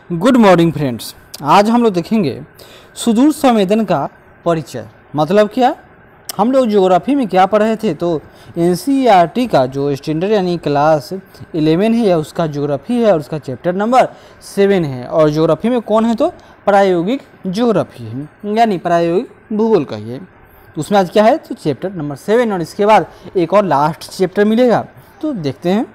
Good morning friends. आज हम लोग देखेंगे सुदूर संवेदन का परिचय। मतलब क्या, हम लोग ज्योग्राफी में क्या पढ़े थे, तो एनसीईआरटी का जो स्टैंडर्ड यानी क्लास 11 है या उसका ज्योग्राफी है और उसका चैप्टर नंबर 7 है। और ज्योग्राफी में कौन है, तो प्रायोगिक ज्योग्राफी है यानी प्रायोगिक भूगोल का ही है। तो उसमें आज क्या है, तो चैप्टर नंबर 7 और इसके बाद एक और लास्ट चैप्टर मिलेगा। तो देखते हैं,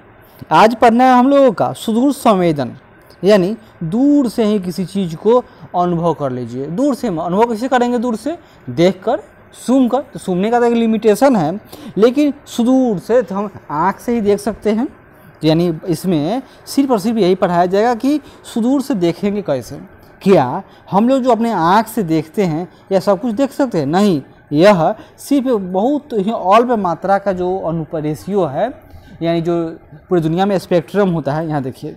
आज पढ़ना है हम लोगों का सुदूर संवेदन, यानी दूर से ही किसी चीज़ को अनुभव कर लीजिए। दूर से अनुभव कैसे करेंगे, दूर से देखकर, सूम कर। तो सूमने का तो एक लिमिटेशन है, लेकिन सुदूर से तो हम आँख से ही देख सकते हैं। यानी इसमें सिर्फ और सिर्फ यही पढ़ाया जाएगा कि सुदूर से देखेंगे कैसे। क्या हम लोग जो अपने आँख से देखते हैं या सब कुछ देख सकते हैं? नहीं, यह सिर्फ बहुत ही अल्प मात्रा का जो अनुपरेशियो है, यानी जो पूरी दुनिया में स्पेक्ट्रम होता है। यहाँ देखिए,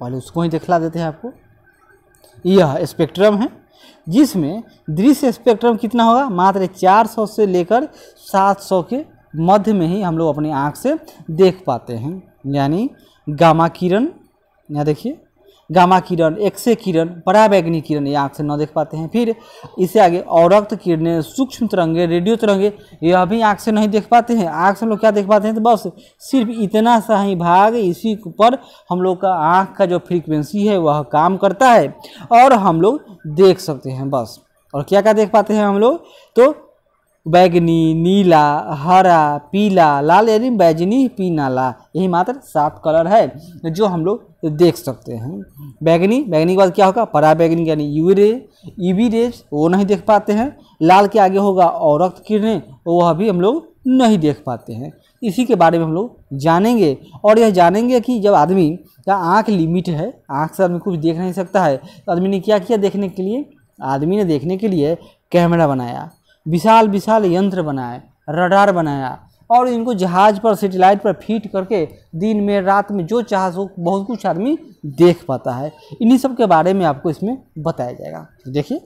पहले उसको ही दिखला देते हैं आपको। यह स्पेक्ट्रम है जिसमें दृश्य स्पेक्ट्रम कितना होगा, मात्र 400 से लेकर 700 के मध्य में ही हम लोग अपनी आँख से देख पाते हैं। यानी गामा किरण, यहाँ देखिए गामा किरण, एक्स-रे किरण, पराबैंगनी किरण ये आँख से न देख पाते हैं। फिर इससे आगे अवरक्त किरणें, सूक्ष्म तरंगे, रेडियो तरंगे, यह भी आँख से नहीं देख पाते हैं। आँख से हम लोग क्या देख पाते हैं, तो बस सिर्फ इतना सा ही भाग, इसी पर हम लोग का आँख का जो फ्रीक्वेंसी है वह काम करता है और हम लोग देख सकते हैं बस। और क्या क्या देख पाते हैं हम लोग, तो बैगनी, नीला, हरा, पीला, लाल, यानी बैजनी, पीनाला, यही मात्र 7 कलर है जो हम लोग देख सकते हैं। बैगनी के बाद क्या होगा, पराबैंगनी यानी यूवी रेज वो नहीं देख पाते हैं। लाल के आगे होगा अवरक्त किरणें, वह भी हम लोग नहीं देख पाते हैं। इसी के बारे में हम लोग जानेंगे और यह जानेंगे कि जब आदमी का आँख लिमिट है, आँख से आदमी कुछ देख नहीं सकता है, तो आदमी ने क्या किया देखने के लिए, आदमी ने देखने के लिए कैमरा बनाया, विशाल विशाल यंत्र बनाए, रडार बनाया और इनको जहाज पर, सैटेलाइट पर फिट करके दिन में रात में जो चाहे सो बहुत कुछ आदमी देख पाता है। इन्हीं सब के बारे में आपको इसमें बताया जाएगा। तो देखिए,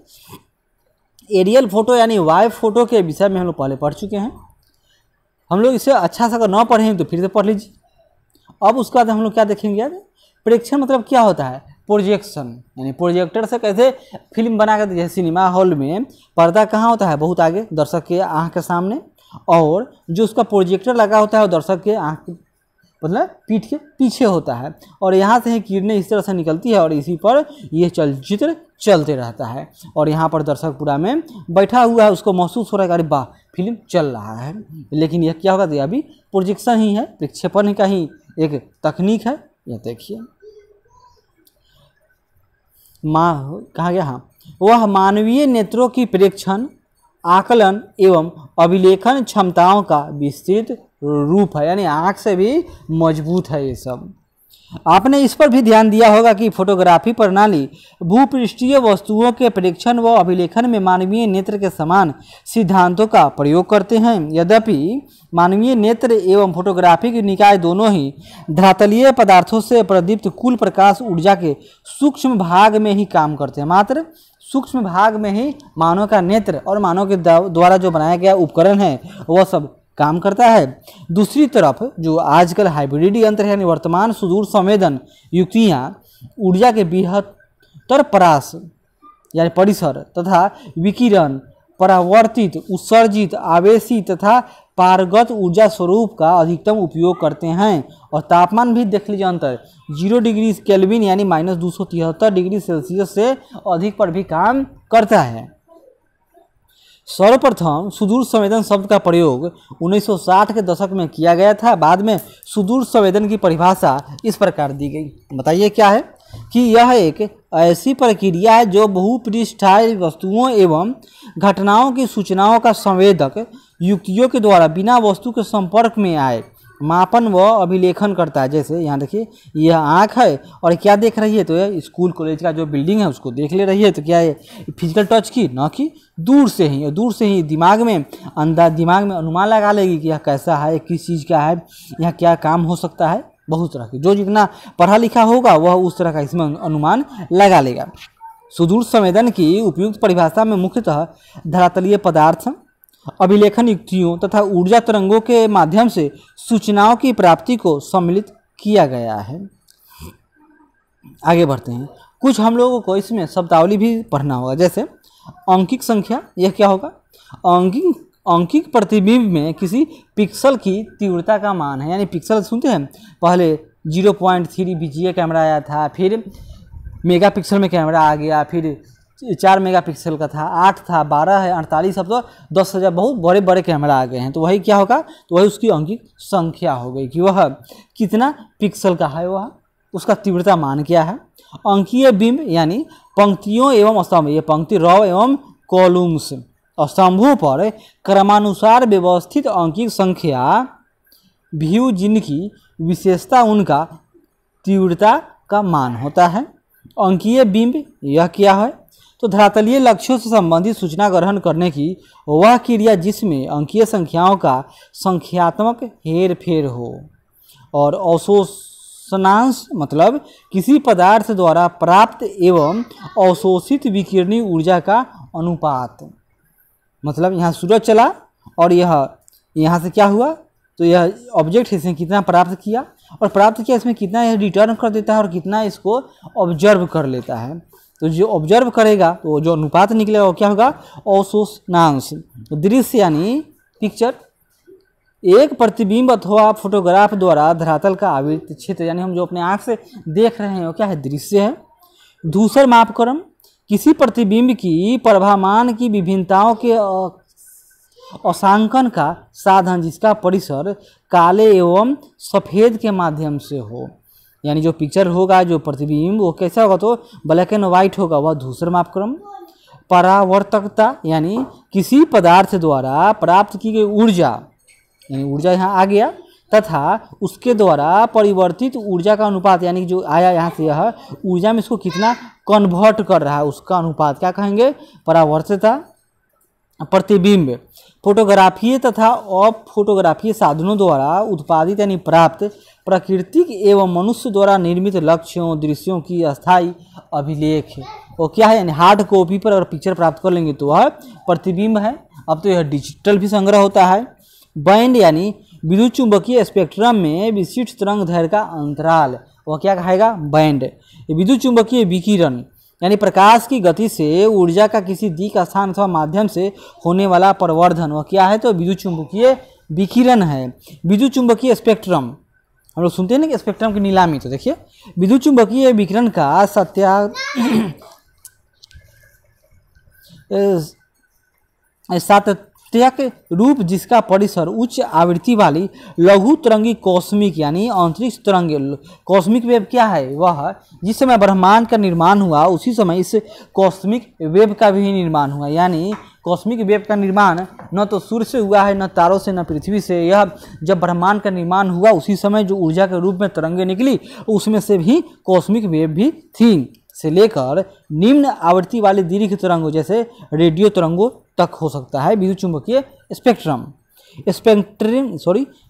एरियल फोटो यानी वाइव फोटो के विषय में हम लोग पहले पढ़ चुके हैं। हम लोग इसे अच्छा सा अगर न पढ़ें तो फिर से पढ़ लीजिए। अब उसके बाद हम लोग क्या देखेंगे, यार प्रेक्षण मतलब क्या होता है, प्रोजेक्शन, यानी प्रोजेक्टर से कैसे फिल्म बना कर, जैसे सिनेमा हॉल में पर्दा कहाँ होता है, बहुत आगे दर्शक के आँख के सामने, और जो उसका प्रोजेक्टर लगा होता है वो दर्शक के आँख मतलब पीठ के पीछे होता है। और यहाँ से ही किरणें इस तरह से निकलती है और इसी पर यह चलचित्र चलते रहता है। और यहाँ पर दर्शक पूरा में बैठा हुआ है, उसको महसूस हो रहा है कि अरे वाह फिल्म चल रहा है। लेकिन यह क्या होगा, तो अभी प्रोजेक्शन ही है, प्रक्षेपण का ही एक तकनीक है। यह देखिए कहा गया, हाँ, वह मानवीय नेत्रों की प्रेक्षण, आकलन एवं अभिलेखन क्षमताओं का विस्तृत रूप है। यानी आँख से भी मजबूत है ये सब। आपने इस पर भी ध्यान दिया होगा कि फोटोग्राफी प्रणाली भूपृष्ठीय वस्तुओं के प्रेक्षण व अभिलेखन में मानवीय नेत्र के समान सिद्धांतों का प्रयोग करते हैं। यद्यपि मानवीय नेत्र एवं फोटोग्राफी की निकाय दोनों ही धरातलीय पदार्थों से प्रदीप्त कुल प्रकाश ऊर्जा के सूक्ष्म भाग में ही काम करते हैं। मात्र सूक्ष्म भाग में ही मानव का नेत्र और मानव के द्वारा जो बनाया गया उपकरण है वह सब काम करता है। दूसरी तरफ जो आजकल हाइब्रिड यंत्र है, यानी वर्तमान सुदूर संवेदन युक्तियाँ ऊर्जा के बृहत्तर परास यानी परिसर तथा विकिरण, परावर्तित, उत्सर्जित, आवेशित तथा पारगत ऊर्जा स्वरूप का अधिकतम उपयोग करते हैं। और तापमान भी देख लीजिए अंतर, 0 डिग्री केल्विन यानी -273 डिग्री सेल्सियस से अधिक पर भी काम करता है। सर्वप्रथम सुदूर संवेदन शब्द का प्रयोग 1960 के दशक में किया गया था। बाद में सुदूर संवेदन की परिभाषा इस प्रकार दी गई। बताइए क्या है, कि यह एक ऐसी प्रक्रिया है जो भूपृष्ठीय वस्तुओं एवं घटनाओं की सूचनाओं का संवेदक युक्तियों के द्वारा बिना वस्तु के संपर्क में आए मापन व अभिलेखन करता है। जैसे यहाँ देखिए, यह आँख है और क्या देख रही है, तो यह स्कूल कॉलेज का जो बिल्डिंग है उसको देख ले रही है। तो क्या है, फिजिकल टच की न कि दूर से ही दिमाग में अनुमान लगा लेगी कि यह कैसा है, किस चीज़ का है, यहाँ क्या काम हो सकता है। बहुत तरह की, जो जितना पढ़ा लिखा होगा वह उस तरह का इसमें अनुमान लगा लेगा। सुदूर संवेदन की उपयुक्त परिभाषा में मुख्यतः धरातलीय पदार्थ, अभिलेखन युक्तियों तथा ऊर्जा तरंगों के माध्यम से सूचनाओं की प्राप्ति को सम्मिलित किया गया है। आगे बढ़ते हैं। कुछ हम लोगों को इसमें शब्दावली भी पढ़ना होगा, जैसे अंकिक संख्या, यह क्या होगा? अंकिक प्रतिबिंब में किसी पिक्सल की तीव्रता का मान है, यानी पिक्सल सुनते हैं, पहले 0.3 VGA कैमरा आया था, फिर मेगापिक्सल में कैमरा आ गया, फिर 4 मेगापिक्सल का था, 8 था, 12 है, 48, अब तो 10,000 बहुत बड़े बड़े कैमरा आ गए हैं। तो वही क्या होगा? तो वही उसकी अंकिक संख्या हो गई कि वह कितना पिक्सल का है, वह उसका तीव्रता मान क्या है। अंकीय बिंब यानी पंक्तियों एवं स्तंभ, ये पंक्ति रॉ एवं कॉलम्स स्तंभों पर क्रमानुसार व्यवस्थित अंकिक संख्या व्यू जिनकी विशेषता उनका तीव्रता का मान होता है। अंकीय बिंब यह क्या है? तो धरातलीय लक्ष्यों से संबंधित सूचना ग्रहण करने की वह क्रिया जिसमें अंकीय संख्याओं का संख्यात्मक हेर फेर हो। और अवशोषणांश मतलब किसी पदार्थ द्वारा प्राप्त एवं अवशोषित विकिरणीय ऊर्जा का अनुपात, मतलब यहाँ सूरज चला और यह यहाँ से क्या हुआ, तो यह ऑब्जेक्ट इसने कितना प्राप्त किया, और प्राप्त किया इसमें कितना यह रिटर्न कर देता है और कितना इसको ऑब्जर्व कर लेता है। तो जो ऑब्जर्व करेगा तो जो अनुपात निकलेगा वो क्या होगा? अवशोषणांश। दृश्य यानी पिक्चर, एक प्रतिबिंब अथवा फोटोग्राफ द्वारा धरातल का आवृत्त क्षेत्र, यानी हम जो अपने आँख से देख रहे हैं वो क्या है? दृश्य है। धूसर मापक्रम, किसी प्रतिबिंब की प्रभामान की विभिन्नताओं के अंशांकन का साधन जिसका परिसर काले एवं सफ़ेद के माध्यम से हो, यानी जो पिक्चर होगा, जो प्रतिबिंब वो कैसा होगा? तो ब्लैक एंड वाइट होगा, वह धूसर मापक्रम। परावर्तकता यानी किसी पदार्थ द्वारा प्राप्त की गई ऊर्जा, यानी ऊर्जा यहाँ आ गया, तथा उसके द्वारा परिवर्तित ऊर्जा का अनुपात, यानी जो आया यहाँ से यह ऊर्जा में इसको कितना कन्वर्ट कर रहा है उसका अनुपात क्या कहेंगे? परावर्तकता। प्रतिबिंब फोटोग्राफीय तथा अफोटोग्राफीय साधनों द्वारा उत्पादित यानी प्राप्त प्राकृतिक एवं मनुष्य द्वारा निर्मित लक्ष्यों दृश्यों की अस्थायी अभिलेख। वो क्या है? यानी हार्ड कॉपी पर अगर पिक्चर प्राप्त कर लेंगे तो वह प्रतिबिंब है। अब तो यह डिजिटल भी संग्रह होता है। बैंड यानी विद्युत चुंबकीय स्पेक्ट्रम में विशिष्ट तरंग दैर्घ्य का अंतराल, वह क्या कहेगा? बैंड। विद्युत चुंबकीय विकिरण यानी प्रकाश की गति से ऊर्जा का किसी दिक स्थान अथवा माध्यम से होने वाला प्रवर्धन, वह क्या है? तो विद्युत चुंबकीय विकिरण है। विद्युत चुंबकीय स्पेक्ट्रम, हम लोग सुनते हैं ना कि स्पेक्ट्रम की नीलामी, तो देखिए विद्युत चुंबकीय विकिरण का सातत्यक रूप जिसका परिसर उच्च आवृत्ति वाली लघु तरंगी कॉस्मिक यानी अंतरिक्ष तरंग, कॉस्मिक वेव क्या है? वह जिस समय ब्रह्मांड का निर्माण हुआ उसी समय इस कॉस्मिक वेव का भी निर्माण हुआ, यानी कॉस्मिक वेव का निर्माण न तो सूर्य से हुआ है, न तारों से, न पृथ्वी से। यह जब ब्रह्मांड का निर्माण हुआ उसी समय जो ऊर्जा के रूप में तरंगें निकली उसमें से भी कॉस्मिक वेव भी थी, से लेकर निम्न आवृत्ति वाली दीर्घ तरंगों जैसे रेडियो तरंगों तक हो सकता है विद्युत चुंबकीय स्पेक्ट्रम।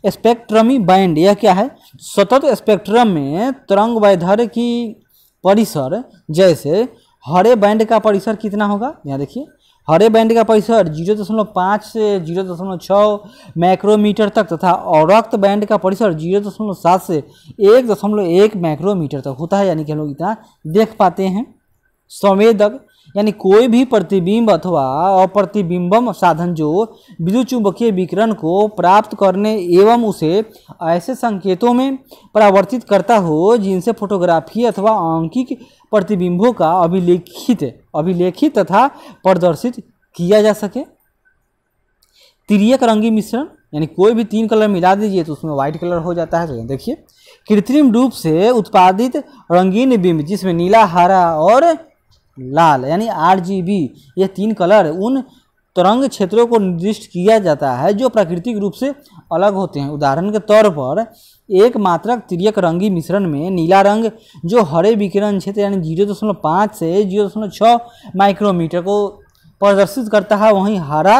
स्पेक्ट्रमी बैंड यह क्या है? सतत स्पेक्ट्रम में तरंग वैधर्य की परिसर, जैसे हरे बैंड का परिसर कितना होगा? यहाँ देखिए हरे बैंड का परिसर 0.5 से 0.6 माइक्रोमीटर तक तथा अवरक्त बैंड का परिसर 0.7 से 1.1 माइक्रोमीटर तक होता है, यानी कि हम लोग इतना देख पाते हैं। संवेदक यानी कोई भी प्रतिबिंब अथवा अप्रतिबिंबम साधन जो विद्युत चुंबकीय विकिरण को प्राप्त करने एवं उसे ऐसे संकेतों में परावर्तित करता हो जिनसे फोटोग्राफी अथवा अंकिक प्रतिबिंबों का अभिलेखित तथा प्रदर्शित किया जा सके। तिर्यक रंगी मिश्रण यानी कोई भी 3 कलर मिला दीजिए तो उसमें व्हाइट कलर हो जाता है। तो देखिए कृत्रिम रूप से उत्पादित रंगीन बिंब जिसमें नीला, हरा और लाल यानी RGB ये 3 कलर उन तरंग क्षेत्रों को निर्दिष्ट किया जाता है जो प्राकृतिक रूप से अलग होते हैं। उदाहरण के तौर पर एक मात्रक तिर्यक रंगी मिश्रण में नीला रंग जो हरे विकिरण क्षेत्र यानी 0.5 से 0.6 माइक्रोमीटर को प्रदर्शित करता है, वहीं हरा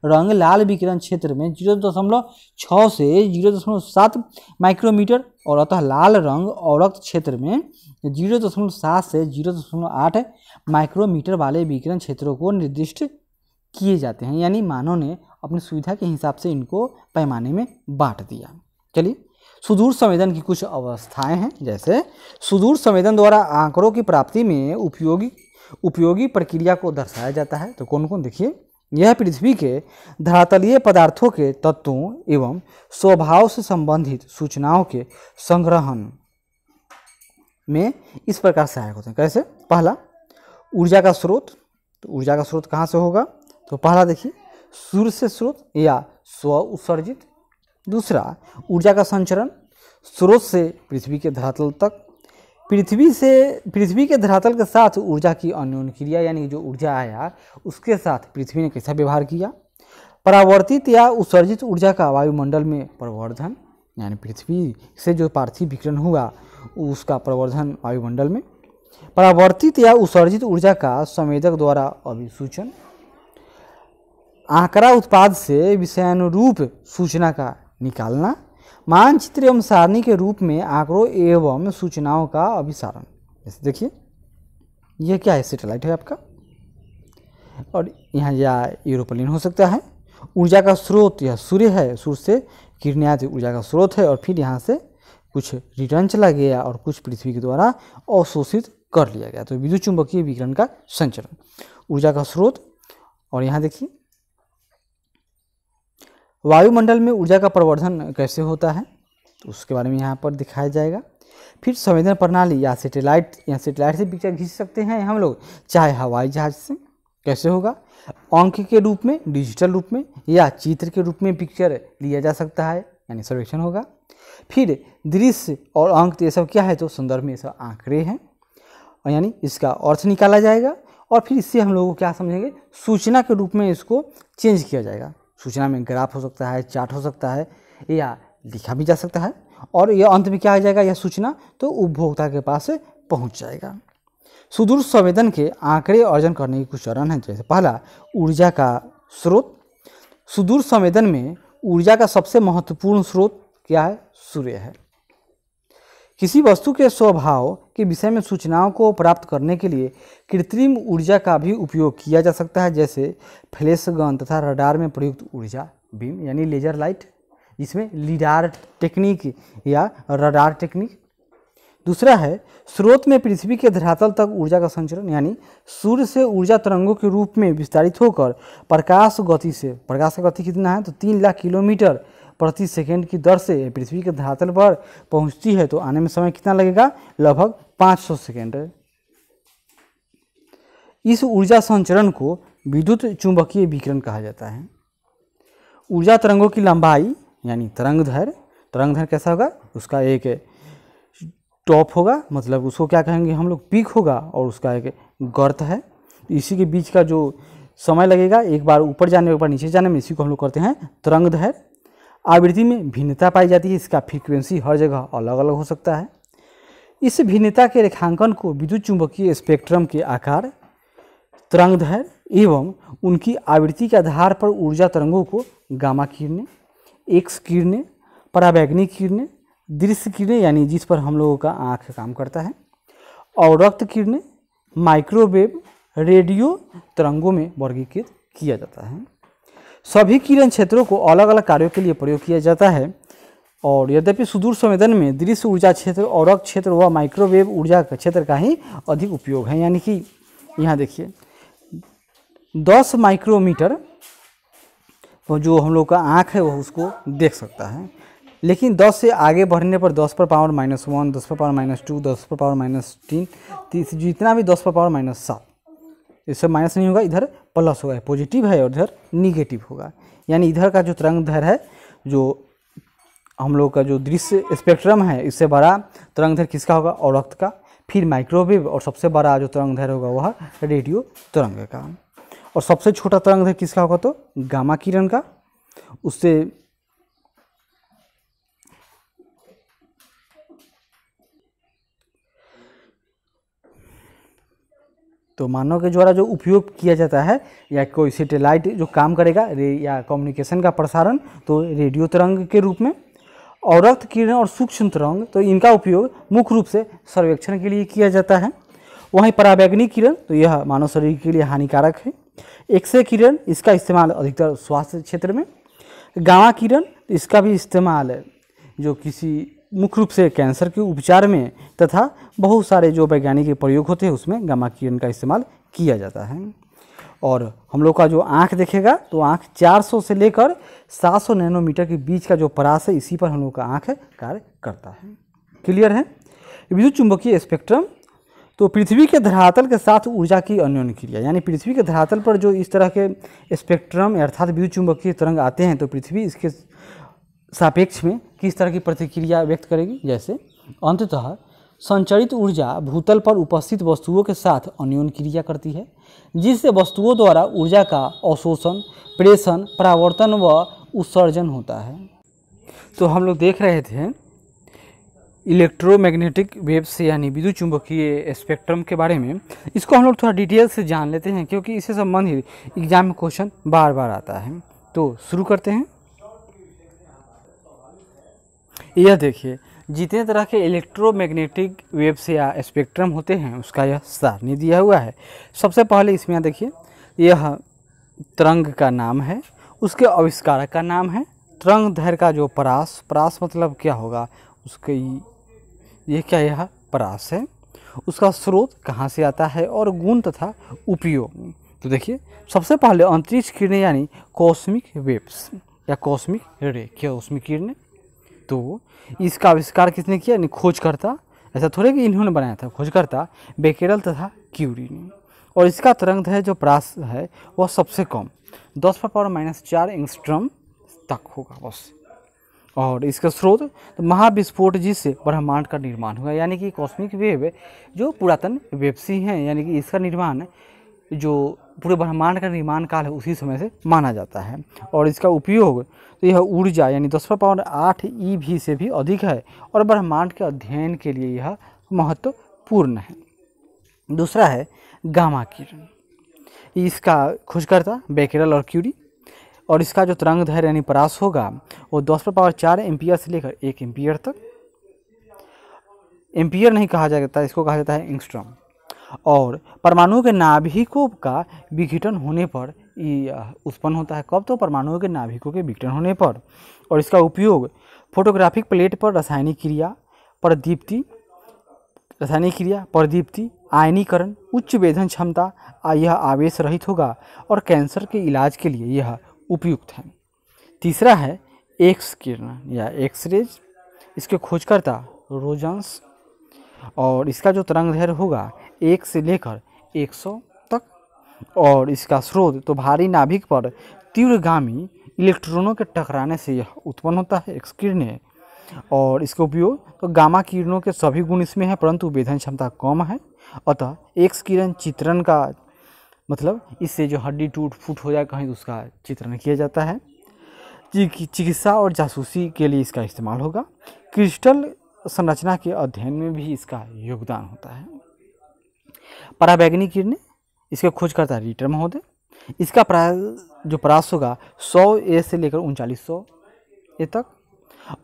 रंग लाल विकिरण क्षेत्र में 0.6 से 0.7 माइक्रोमीटर और अतः लाल रंग अवरक्त क्षेत्र में 0.7 से 0.8 माइक्रोमीटर वाले विकिरण क्षेत्रों को निर्दिष्ट किए जाते हैं। यानी मानव ने अपनी सुविधा के हिसाब से इनको पैमाने में बांट दिया। चलिए सुदूर संवेदन की कुछ अवस्थाएं हैं, जैसे सुदूर संवेदन द्वारा आंकड़ों की प्राप्ति में उपयोगी प्रक्रिया को दर्शाया जाता है। तो कौन कौन, देखिए, यह पृथ्वी के धरातलीय पदार्थों के तत्वों एवं स्वभाव से संबंधित सूचनाओं के संग्रहण में इस प्रकार सहायक होते हैं। कैसे? पहला, ऊर्जा का स्रोत। तो ऊर्जा का स्रोत कहाँ से होगा? तो पहला देखिए, सूर्य से स्रोत या स्व उत्सर्जित। दूसरा, ऊर्जा का संचरण, स्रोत से पृथ्वी के धरातल तक, पृथ्वी के धरातल के साथ ऊर्जा की अन्योन्य क्रिया, यानी जो ऊर्जा आया उसके साथ पृथ्वी ने कैसा व्यवहार किया। परावर्तित या उत्सर्जित ऊर्जा का वायुमंडल में प्रवर्धन, यानी पृथ्वी से जो पार्थिव विकिरण हुआ उसका प्रवर्धन वायुमंडल में। परावर्तित या उत्सर्जित ऊर्जा का संवेदक द्वारा अभिसूचन। आंकड़ा उत्पाद से विषयानुरूप सूचना का निकालना। मानचित्र एवं सारणी के रूप में आंकड़ों एवं सूचनाओं का अभिसारण। जैसे देखिए, यह क्या है? सैटेलाइट है आपका, और यहाँ या एरोप्लेन हो सकता है। ऊर्जा का स्रोत यह सूर्य है, सूर्य से किरणें आती ऊर्जा का स्रोत है, और फिर यहाँ से कुछ रिटर्न चला गया और कुछ पृथ्वी के द्वारा अवशोषित कर लिया गया। तो विद्युत चुंबकीय विकिरण का संचरण, ऊर्जा का स्रोत। और यहाँ देखिए, वायुमंडल में ऊर्जा का प्रवर्धन कैसे होता है, तो उसके बारे में यहाँ पर दिखाया जाएगा। फिर संवेदन प्रणाली या सैटेलाइट से पिक्चर खींच सकते हैं हम लोग, चाहे हवाई जहाज से। कैसे होगा? अंक के रूप में, डिजिटल रूप में, या चित्र के रूप में पिक्चर लिया जा सकता है, यानी सर्वेक्षण होगा। फिर दृश्य और अंक, तो ये सब क्या है? तो संदर्भ में ये सब आंकड़े हैं, और यानी इसका अर्थ निकाला जाएगा, और फिर इससे हम लोग को क्या समझेंगे? सूचना के रूप में इसको चेंज किया जाएगा। सूचना में ग्राफ हो सकता है, चार्ट हो सकता है, या लिखा भी जा सकता है, और यह अंत में क्या आ जाएगा? यह सूचना तो उपभोक्ता के पास पहुंच जाएगा। सुदूर संवेदन के आंकड़े अर्जन करने के कुछ चरण हैं। जैसे पहला, ऊर्जा का स्रोत। सुदूर संवेदन में ऊर्जा का सबसे महत्वपूर्ण स्रोत क्या है? सूर्य है। किसी वस्तु के स्वभाव के विषय में सूचनाओं को प्राप्त करने के लिए कृत्रिम ऊर्जा का भी उपयोग किया जा सकता है, जैसे फ्लैश गन तथा रडार में प्रयुक्त ऊर्जा बीम, यानी लेजर लाइट, जिसमें लीडार टेक्निक या रडार टेक्निक। दूसरा है, स्रोत में पृथ्वी के धरातल तक ऊर्जा का संचरण, यानी सूर्य से ऊर्जा तरंगों के रूप में विस्तारित होकर प्रकाश गति से, प्रकाश का गति कितना है? तो 3 लाख किलोमीटर प्रति सेकंड की दर से पृथ्वी के धरातल पर पहुंचती है। तो आने में समय कितना लगेगा? लगभग 500 सेकेंड। इस ऊर्जा संचरण को विद्युत चुंबकीय विकिरण कहा जाता है। ऊर्जा तरंगों की लंबाई, यानी तरंगदैर्घ्य कैसा होगा? उसका एक टॉप होगा, मतलब उसको क्या कहेंगे हम लोग? पीक होगा, और उसका एक गर्त है। इसी के बीच का जो समय लगेगा एक बार ऊपर जाने, एक बार नीचे जाने में, इसी को हम लोग करते हैं तरंगदैर्घ्य। आवृत्ति में भिन्नता पाई जाती है, इसका फ्रीक्वेंसी हर जगह अलग अलग हो सकता है। इस भिन्नता के रेखांकन को विद्युत चुंबकीय स्पेक्ट्रम के आकार, तरंगदैर्घ्य एवं उनकी आवृत्ति के आधार पर ऊर्जा तरंगों को गामा किरणें, एक्स किरणें, पराबैंगनी किरणें, दृश्य किरणें, यानी जिस पर हम लोगों का आँख काम करता है, और रक्त किरणें, माइक्रोवेव, रेडियो तरंगों में वर्गीकृत किया जाता है। सभी किरण क्षेत्रों को अलग अलग कार्यों के लिए प्रयोग किया जाता है, और यद्यपि सुदूर संवेदन में दृश्य ऊर्जा क्षेत्र और रक्त क्षेत्र व माइक्रोवेव ऊर्जा क्षेत्र का ही अधिक उपयोग है। यानी कि यहाँ देखिए 10 माइक्रोमीटर जो हम लोग का आँख है वह उसको देख सकता है, लेकिन 10 से आगे बढ़ने पर 10 पर पावर -1, 10 पर पावर -2, 10 पर पावर -3, जितना भी 10 पर पावर -7, इससे माइनस नहीं होगा, इधर प्लस होगा, पॉजिटिव है और इधर निगेटिव होगा। यानी इधर का जो तरंगदैर्घ्य है, जो हम लोग का जो दृश्य स्पेक्ट्रम है, इससे बड़ा तरंगदैर्घ्य किसका होगा? अवरक्त का। फिर माइक्रोवेव, और सबसे बड़ा जो तरंगदैर्घ्य होगा वह रेडियो तरंग का। और सबसे छोटा तरंगदैर्घ्य किसका होगा? तो गामा किरण का। उससे तो मानव के द्वारा जो उपयोग किया जाता है, या कोई सैटेलाइट जो काम करेगा या कम्युनिकेशन का प्रसारण, तो रेडियो तरंग के रूप में। और रक्त किरण और सूक्ष्म तरंग, तो इनका उपयोग मुख्य रूप से सर्वेक्षण के लिए किया जाता है। वहीं पराबैंगनी किरण, तो यह मानव शरीर के लिए हानिकारक है। एक्स-रे किरण, इसका इस्तेमाल अधिकतर स्वास्थ्य क्षेत्र में। गामा किरण, इसका भी इस्तेमाल जो किसी मुख्य रूप से कैंसर के उपचार में तथा बहुत सारे जो वैज्ञानिक प्रयोग होते हैं उसमें गामा किरण का इस्तेमाल किया जाता है। और हम लोग का जो आँख देखेगा तो आँख 400 से लेकर 700 नैनोमीटर के बीच का जो परास है इसी पर हम लोग का आँख कार्य करता है। क्लियर है। विद्युत चुंबकीय स्पेक्ट्रम तो पृथ्वी के धरातल के साथ ऊर्जा की अन्योन्य क्रिया, यानी पृथ्वी के धरातल पर जो इस तरह के स्पेक्ट्रम अर्थात विद्युत चुंबकीय तरंग आते हैं तो पृथ्वी इसके सापेक्ष में किस तरह की प्रतिक्रिया व्यक्त करेगी। जैसे अंततः संचरित ऊर्जा भूतल पर उपस्थित वस्तुओं के साथ अन्योन्य क्रिया करती है, जिससे वस्तुओं द्वारा ऊर्जा का अवशोषण, प्रेषण, परावर्तन व उत्सर्जन होता है। तो हम लोग देख रहे थे इलेक्ट्रोमैग्नेटिक वेव्स यानी विद्युत चुंबकीय स्पेक्ट्रम के बारे में। इसको हम लोग थोड़ा डिटेल से जान लेते हैं क्योंकि इससे संबंधित एग्जाम में क्वेश्चन बार बार आता है। तो शुरू करते हैं। यह देखिए, जितने तरह के इलेक्ट्रोमैग्नेटिक वेव्स या स्पेक्ट्रम होते हैं उसका यह सारणी दिया हुआ है। सबसे पहले इसमें देखिए, यह तरंग का नाम है, उसके आविष्कारक का नाम है, तरंग दैर्घ्य का जो परास मतलब क्या होगा उसके, ये क्या यह परास है, उसका स्रोत कहाँ से आता है और गुण तथा उपयोग। तो देखिए, सबसे पहले अंतरिक्ष किरणें यानी कॉस्मिक वेव्स या कॉस्मिक रे, कॉस्मिक किरणें। तो इसका आविष्कार किसने किया, यानी खोजकर्ता, ऐसा थोड़े कि इन्होंने बनाया था, खोजकर्ता बेकेरल तथा क्यूरी ने। और इसका तरंग दैर्घ्य जो परास है वह सबसे कम 10⁻⁻⁴ एंगस्ट्रम तक होगा बस। और इसका स्रोत तो महाविस्फोट जिससे ब्रह्मांड का निर्माण हुआ, यानी कि कॉस्मिक वेव जो पुरातन वेव्स ही हैं, यानी कि इसका निर्माण जो पूरे ब्रह्मांड का निर्माण काल है उसी समय से माना जाता है। और इसका उपयोग तो यह ऊर्जा यानी 10⁸ EV से भी अधिक है और ब्रह्मांड के अध्ययन के लिए यह महत्वपूर्ण है। दूसरा है गामा किरण, इसका खोजकर्ता बेकेरल और क्यूरी। और इसका जो तरंग दैर्घ्य यानी परास होगा वो 10⁴ एम्पियर से लेकर 1 एम्पियर तक। एम्पियर नहीं कहा जाता, इसको कहा जाता है एंगस्ट्रॉम। और परमाणुओं के नाभिकों का विघटन होने पर उत्पन्न होता है। कब? तो परमाणुओं के नाभिकों के विघटन होने पर। और इसका उपयोग फोटोग्राफिक प्लेट पर रासायनिक क्रिया, प्रदीप्ति, आयनीकरण, उच्च वेधन क्षमता, यह आवेश रहित होगा और कैंसर के इलाज के लिए यह उपयुक्त है। तीसरा है एक्स किरण या एक्सरेज, इसके खोजकर्ता रोजन्स। और इसका जो तरंग दैर्घ्य होगा 1 से लेकर 100 तक। और इसका स्रोत तो भारी नाभिक पर तीव्रगामी इलेक्ट्रॉनों के टकराने से यह उत्पन्न होता है, एक्स किरणें। और इसका उपयोग तो गामा किरणों के सभी गुण इसमें है, परंतु वेधन क्षमता कम है। अतः एक्स किरण चित्रण का मतलब इससे जो हड्डी टूट फूट हो जाए कहीं तो उसका चित्रण किया जाता है। चिकित्सा और जासूसी के लिए इसका इस्तेमाल होगा। क्रिस्टल संरचना के अध्ययन में भी इसका योगदान होता है। पराबैंगनी किरणें, इसके खोजकर्ता रीटर महोदय। इसका जो परास होगा 100 A से लेकर 3900 A तक।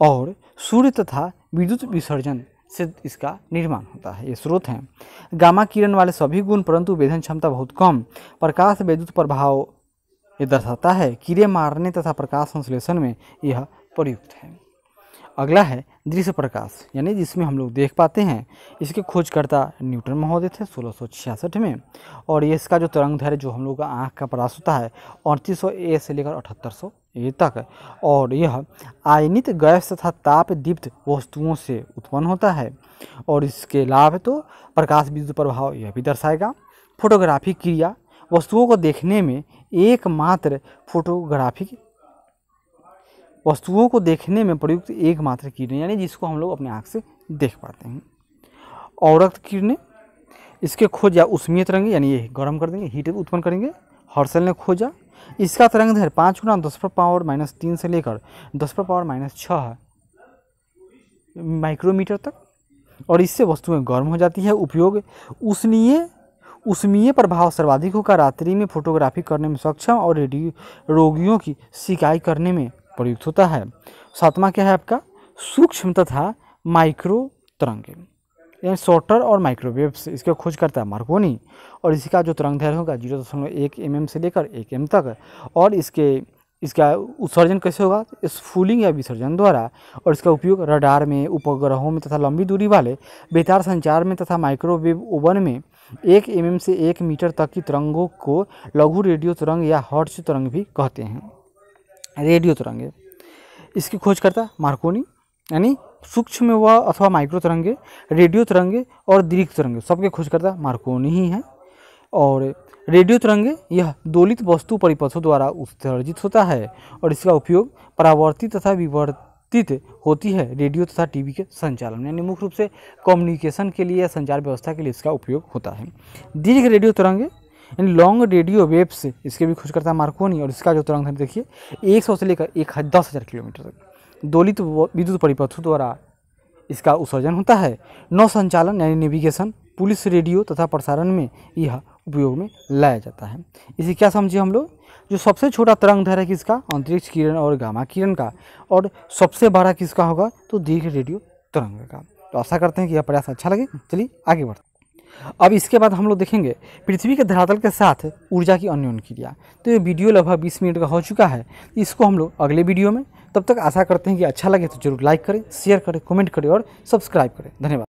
और सूर्य तथा विद्युत विसर्जन से इसका निर्माण होता है, ये स्रोत हैं। गामा किरण वाले सभी गुण, परंतु वेधन क्षमता बहुत कम। प्रकाश विद्युत प्रभाव ये दर्शाता है। कीड़े मारने तथा प्रकाश संश्लेषण में यह प्रयुक्त है। अगला है दृश्य प्रकाश, यानी जिसमें हम लोग देख पाते हैं। इसके खोजकर्ता न्यूटन महोदय थे 1666 में। और ये इसका जो तरंग दैर्घ्य जो हम लोग का आँख का परास होता है 3800 A से लेकर 7800 A तक। और यह आयनित गैस तथा ताप दीप्त वस्तुओं से उत्पन्न होता है। और इसके लाभ तो प्रकाश विद्युत प्रभाव यह भी दर्शाएगा। फोटोग्राफिक क्रिया, वस्तुओं को देखने में एकमात्र वस्तुओं को देखने में प्रयुक्त एकमात्र किरणें, यानी जिसको हम लोग अपने आँख से देख पाते हैं। औरक्त किरणें, इसके खोज या ऊष्मीय तरंगे, यानी ये गर्म कर देंगे, हीट उत्पन्न करेंगे, हर्शल ने खोजा। इसका तरंग दैर्घ्य 5 × 10⁻³ से लेकर 10⁻⁶ माइक्रोमीटर तक। और इससे वस्तुएं गर्म हो जाती है। उपयोग ऊष्मीय प्रभाव सर्वाधिक होकर रात्रि में फोटोग्राफी करने में सक्षम और रोगियों की सिकाई करने में प्रयुक्त होता है। सातवां क्या है आपका? सूक्ष्म तथा माइक्रो तरंगे, यानी शॉर्टर और माइक्रोवेव्स। इसके खोजकर्ता मार्कोनी। और इसका जो तरंग दैर्घ्य होगा 0.1 mm से लेकर 1 m तक। और इसके इसका उत्सर्जन कैसे होगा? स्फुलिंग या विसर्जन द्वारा। और इसका उपयोग रडार में, उपग्रहों में तथा लंबी दूरी वाले बेतार संचार में तथा माइक्रोवेव ओवन में 1 mm से 1 मीटर तक की तरंगों को लघु रेडियो तरंग या हर्ट्ज तरंग भी कहते हैं। रेडियो तरंगे, इसकी खोजकर्ता मार्कोनी, यानी सूक्ष्म व अथवा माइक्रो तरंगे, रेडियो तरंगे और दीर्घ तरंगे, सबके खोजकर्ता मार्कोनी ही हैं। और रेडियो तरंगे यह दोलित वस्तु परिपथों द्वारा उत्सर्जित होता है और इसका उपयोग परावर्तित तथा विवर्तित होती है रेडियो तथा टीवी के संचालन में, यानी मुख्य रूप से कम्युनिकेशन के लिए या संचार व्यवस्था के लिए इसका उपयोग होता है। दीर्घ रेडियो तरंगे यानी लॉन्ग रेडियो वेव्स, इसके भी खोजकर्ता मार्कोनी। और इसका जो तरंग है देखिए 100 से लेकर 10,000 किलोमीटर तक दोलित विद्युत परिपथों द्वारा इसका उत्सर्जन होता है। नौ संचालन यानी नेविगेशन, पुलिस, रेडियो तथा प्रसारण में यह उपयोग में लाया जाता है। इसे क्या समझे हम लोग? जो सबसे छोटा तरंग दैर्घ्य है किसका? अंतरिक्ष किरण और गामा किरण का। और सबसे बड़ा किसका होगा? तो दीर्घ रेडियो तरंग का। तो आशा करते हैं कि यह प्रयास अच्छा लगे। चलिए आगे बढ़ते हैं। अब इसके बाद हम लोग देखेंगे पृथ्वी के धरातल के साथ ऊर्जा की अन्योन्य क्रिया। तो ये वीडियो लगभग 20 मिनट का हो चुका है। इसको हम लोग अगले वीडियो में, तब तक आशा करते हैं कि अच्छा लगे तो जरूर लाइक करें, शेयर करें, कमेंट करें और सब्सक्राइब करें। धन्यवाद।